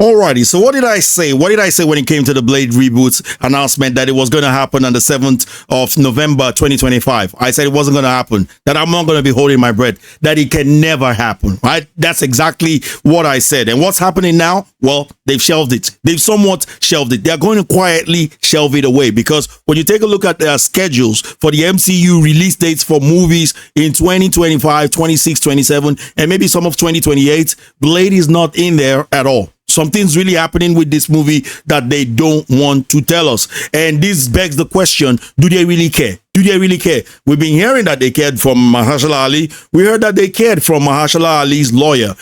Alrighty, so what did I say? What did I say when it came to the Blade reboot announcement that it was going to happen on the 7th of November 2025? I said it wasn't going to happen, that I'm not going to be holding my breath, that it can never happen, right? That's exactly what I said. And what's happening now? Well, they've shelved it. They've somewhat shelved it. They're going to quietly shelve it away because when you take a look at their schedules for the MCU release dates for movies in 2025, 26, 27, and maybe some of 2028, Blade is not in there at all. Something's really happening with this movie that they don't want to tell us. And this begs the question, do they really care? Do they really care? We've been hearing that they cared from Mahershala Ali. We heard that they cared from Mahershala Ali's lawyer.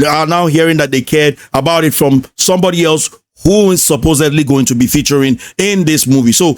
Are now hearing that they cared about it from somebody else who is supposedly going to be featuring in this movie. So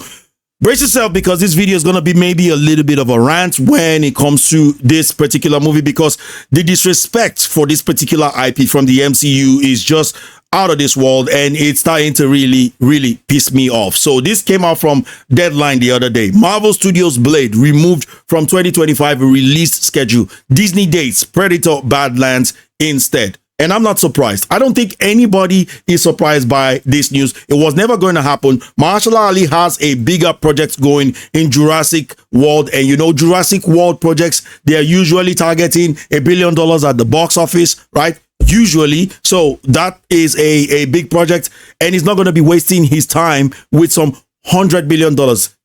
brace yourself, because this video is going to be maybe a little bit of a rant when it comes to this particular movie, because the disrespect for this particular IP from the MCU is just out of this world, and it's starting to really piss me off. So this came out from Deadline the other day. Marvel Studios' Blade removed from 2025 release schedule. Disney dates Predator Badlands instead. And I'm not surprised. I don't think anybody is surprised by this news. It was never going to happen. Mahershala Ali has a bigger project going in Jurassic World. And you know, Jurassic World projects, they are usually targeting $1 billion at the box office, right? Usually. So that is a big project. And he's not going to be wasting his time with some $100 million.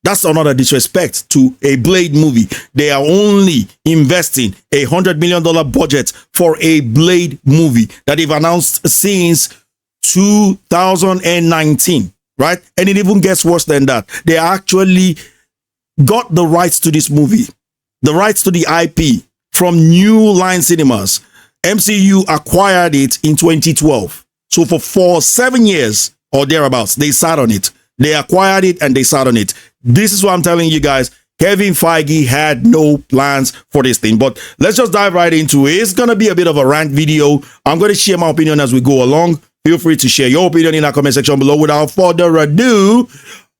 That's another disrespect to a Blade movie. They are only investing $100 million budget for a Blade movie that they've announced since 2019, right? And it even gets worse than that. They actually got the rights to this movie, the rights to the IP from New Line Cinemas. MCU acquired it in 2012. So for 7 years or thereabouts, they sat on it. They acquired it and they sat on it. This is what I'm telling you guys. Kevin Feige had no plans for this thing. But let's just dive right into it. It's going to be a bit of a rant video. I'm going to share my opinion as we go along. Feel free to share your opinion in the comment section below. Without further ado,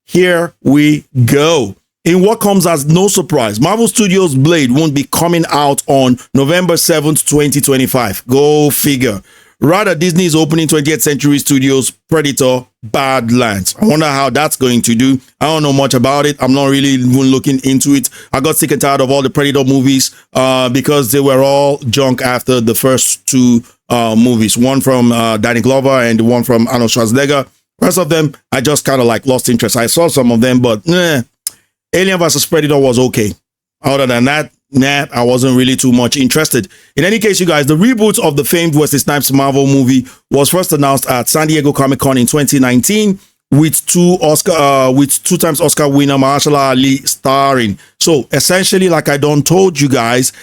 here we go. In what comes as no surprise, Marvel Studios' Blade won't be coming out on November 7th, 2025. Go figure. Rather, Disney is opening 20th Century Studios' Predator Badlands. I wonder how that's going to do. I don't know much about it. I'm not really even looking into it. I got sick and tired of all the Predator movies because they were all junk after the first two movies. One from Danny Glover and the one from Arnold Schwarzenegger. Rest of them, I just kind of like lost interest. I saw some of them, but Alien vs. Predator was okay. Other than that, I wasn't really too much interested. In any case, you guys, the reboot of the famed Wesley Snipes Marvel movie was first announced at San Diego Comic-Con in 2019 with two times Oscar winner Mahershala Ali starring. So essentially, like I done told you guys,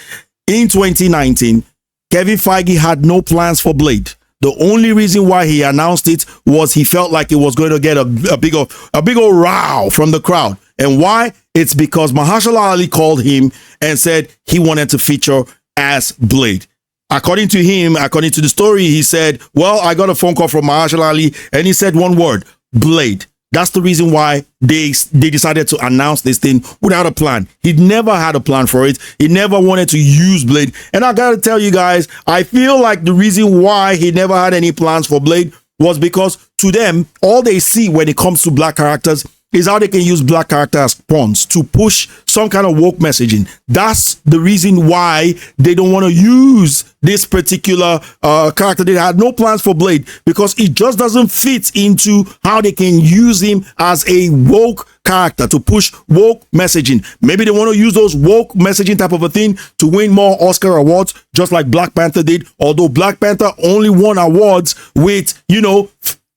in 2019, Kevin Feige had no plans for Blade. The only reason why he announced it was he felt like it was going to get a big old row from the crowd. And why? It's because Mahershala Ali called him and said he wanted to feature as Blade. According to him, according to the story, he said, well, I got a phone call from Mahershala Ali and he said one word, Blade. That's the reason why they decided to announce this thing without a plan. He never had a plan for it. He never wanted to use Blade. And I got to tell you guys, I feel like the reason why he never had any plans for Blade was because to them, all they see when it comes to black characters is how they can use black characters as pawns to push some kind of woke messaging. That's the reason why they don't want to use this particular character. They had no plans for Blade because it just doesn't fit into how they can use him as a woke character to push woke messaging. Maybe they want to use those woke messaging type of a thing to win more Oscar awards, just like Black Panther did. Although Black Panther only won awards with,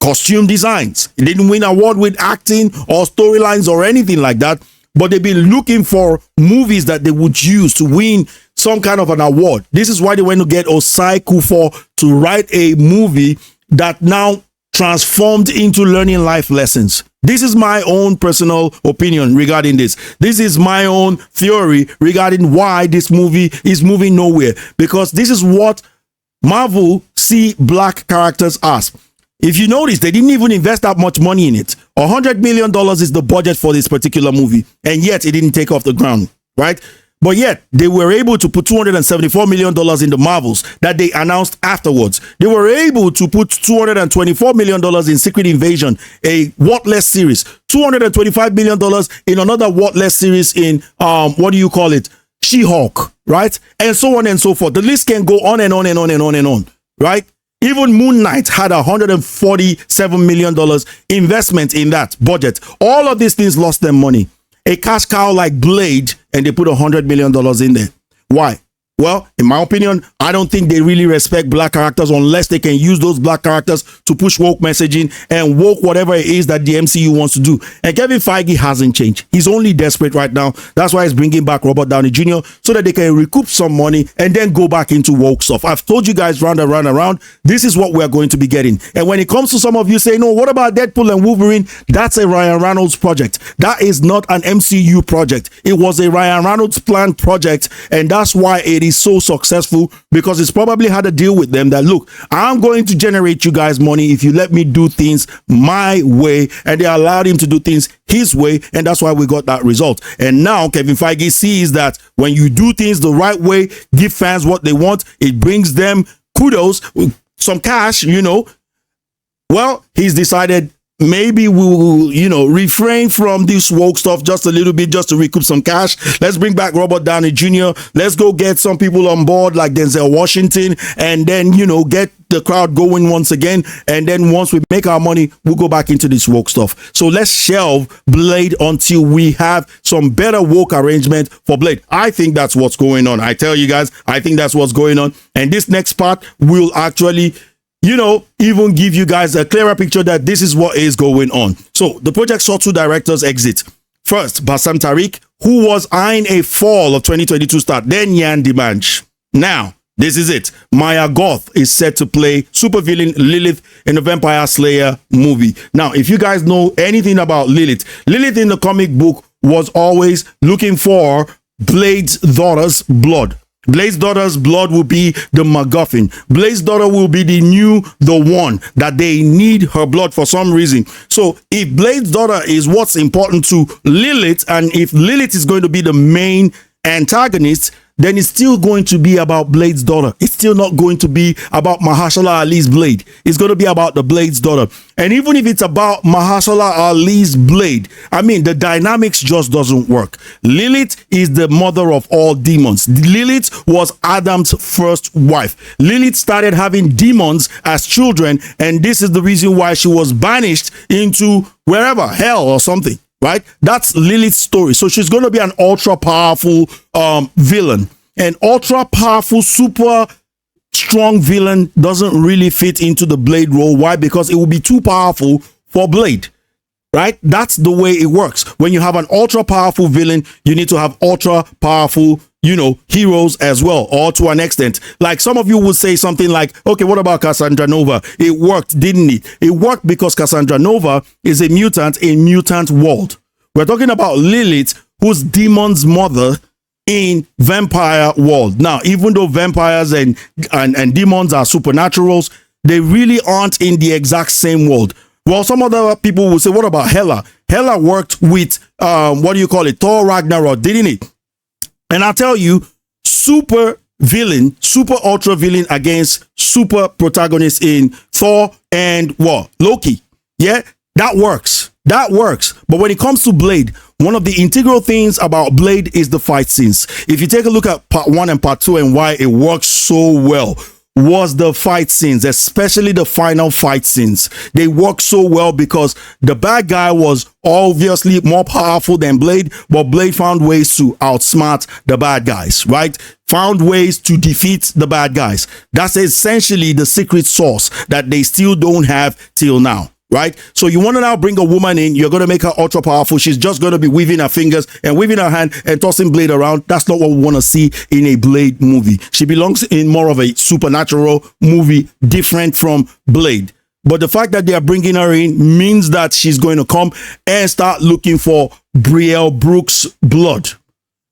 costume designs. It didn't win award with acting or storylines or anything like that. But they've been looking for movies that they would use to win some kind of an award. This is why they went to get Osai Kufo to write a movie that now transformed into learning life lessons. This is my own personal opinion regarding this. This is my own theory regarding why this movie is moving nowhere. Because this is what Marvel see black characters as. If you notice, they didn't even invest that much money in it. $100 million is the budget for this particular movie, and yet it didn't take off the ground, right? But yet, they were able to put $274 million in the Marvels that they announced afterwards. They were able to put $224 million in Secret Invasion, a What-less series. $225 million in another What-less series in, what do you call it? She-Hulk, right? And so on and so forth. The list can go on and on and on and on and on, right? Even Moon Knight had $147 million investment in that budget. All of these things lost them money. A cash cow like Blade, and they put $100 million in there. Why? Well, in my opinion, I don't think they really respect black characters unless they can use those black characters to push woke messaging and woke whatever it is that the MCU wants to do. And Kevin Feige hasn't changed. He's only desperate right now. That's why he's bringing back Robert Downey Jr. so that they can recoup some money and then go back into woke stuff. I've told you guys round and round and round, this is what we're going to be getting. And when it comes to some of you saying, no, what about Deadpool and Wolverine? That's a Ryan Reynolds project. That is not an MCU project. It was a Ryan Reynolds planned project, and that's why it is so successful, because it's probably had a deal with them that, look, I'm going to generate you guys money if you let me do things my way, and they allowed him to do things his way, and that's why we got that result. And now Kevin Feige sees that when you do things the right way, give fans what they want, it brings them kudos, some cash, you know. Well, he's decided maybe we'll, refrain from this woke stuff just a little bit, just to recoup some cash. Let's bring back Robert Downey Jr. Let's go get some people on board like Denzel Washington, and then, get the crowd going once again. And then once we make our money, we'll go back into this woke stuff. So let's shelve Blade until we have some better woke arrangement for Blade. I think that's what's going on. I tell you guys, I think that's what's going on. And this next part will actually even give you guys a clearer picture that this is what is going on. So the project saw two directors exit. First, Bassam Tariq, who was eyeing a fall of 2022 start. Then Yan Dimanche. Now, this is it. Maya Goth is set to play supervillain Lilith in the Vampire Slayer movie. Now, if you guys know anything about Lilith in the comic book was always looking for Blade's daughter's blood. Blade's daughter's blood will be the MacGuffin. Blade's daughter will be the one that they need her blood for some reason. So if Blade's daughter is what's important to Lilith, and if Lilith is going to be the main antagonist, then it's still going to be about Blade's daughter. It's still not going to be about Mahershala Ali's Blade. It's going to be about the Blade's daughter. And even if it's about Mahershala Ali's Blade, I mean, the dynamics just doesn't work. Lilith is the mother of all demons. Lilith was Adam's first wife. Lilith started having demons as children, and this is the reason why she was banished into wherever, hell or something. Right? That's Lilith's story. So she's going to be an ultra powerful villain. An ultra powerful, super strong villain doesn't really fit into the Blade role. Why? Because it will be too powerful for Blade. Right? That's the way it works. When you have an ultra powerful villain, you need to have ultra powerful, heroes as well, or to an extent. Like some of you would say something like, okay, what about Cassandra Nova? It worked, didn't it? It worked because Cassandra Nova is a mutant world. We're talking about Lilith, who's demon's mother in vampire world. Now, even though vampires and demons are supernaturals, they really aren't in the exact same world. Well, some other people will say, what about Hela? Hela worked with, Thor Ragnarok, didn't it? And I'll tell you, super ultra villain against super protagonist in Thor and Loki. Yeah, that works. But when it comes to Blade, one of the integral things about Blade is the fight scenes. If you take a look at part 1 and part 2 and why it works so well, was the fight scenes, especially the final fight scenes. They work so well because the bad guy was obviously more powerful than Blade, but Blade found ways to outsmart the bad guys, right? Found ways to defeat the bad guys. That's essentially the secret sauce that they still don't have till now. Right? So you want to now bring a woman in, you're going to make her ultra powerful. She's just going to be weaving her fingers and waving her hand and tossing Blade around. That's not what we want to see in a Blade movie. She belongs in more of a supernatural movie, different from Blade. But the fact that they are bringing her in means that she's going to come and start looking for Brielle Brooks' blood.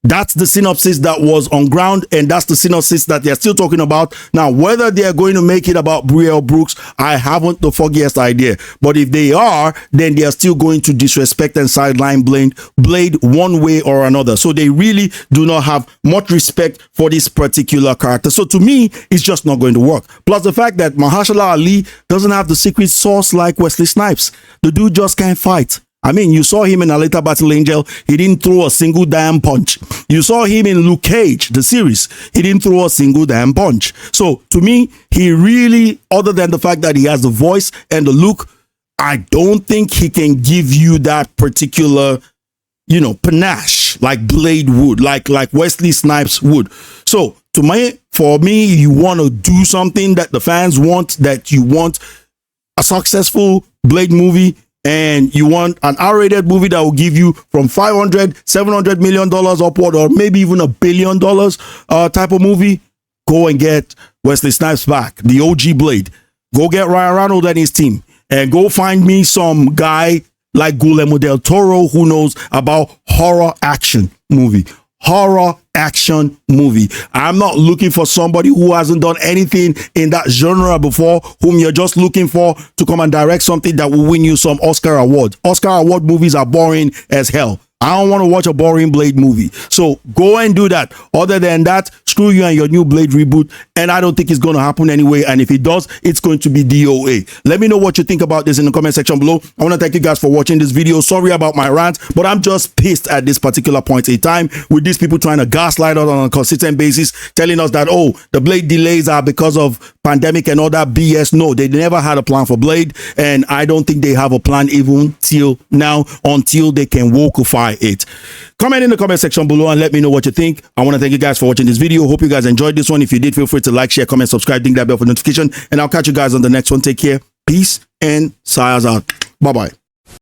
That's the synopsis that was on ground, and that's the synopsis that they're still talking about. Now, whether they're going to make it about Brielle Brooks, I haven't the foggiest idea. But if they are, then they are still going to disrespect and sideline Blade one way or another. So they really do not have much respect for this particular character. So to me, it's just not going to work. Plus the fact that Mahershala Ali doesn't have the secret sauce like Wesley Snipes. The dude just can't fight. I mean, you saw him in Alita Battle Angel. He didn't throw a single damn punch. You saw him in Luke Cage, the series. He didn't throw a single damn punch. So to me, he really, other than the fact that he has the voice and the look, I don't think he can give you that particular, you know, panache like Blade would, like Wesley Snipes would. So for me, you want to do something that the fans want, that you want a successful Blade movie, and you want an R-rated movie that will give you from $500-700 million upward, or maybe even $1 billion type of movie, go and get Wesley Snipes back, the OG Blade. Go get Ryan Reynolds and his team, and go find me some guy like Guillermo del Toro who knows about horror action movie. I'm not looking for somebody who hasn't done anything in that genre before, whom you're just looking for to come and direct something that will win you some Oscar award. Oscar award movies are boring as hell. I don't want to watch a boring Blade movie. So go and do that. Other than that, screw you and your new Blade reboot. And I don't think it's going to happen anyway. And if it does, it's going to be DOA. Let me know what you think about this in the comment section below. I want to thank you guys for watching this video. Sorry about my rant, but I'm just pissed at this particular point in time with these people trying to gaslight us on a consistent basis, telling us that, oh, the Blade delays are because of pandemic and all that BS. No, they never had a plan for Blade. And I don't think they have a plan even till now, until they can wokify it. Comment in the comment section below and let me know what you think. I want to thank you guys for watching this video. Hope you guys enjoyed this one. If you did, feel free to like, share, comment, subscribe, ding that bell for notification, and I'll catch you guys on the next one. Take care, peace, and Sayas out. Bye bye.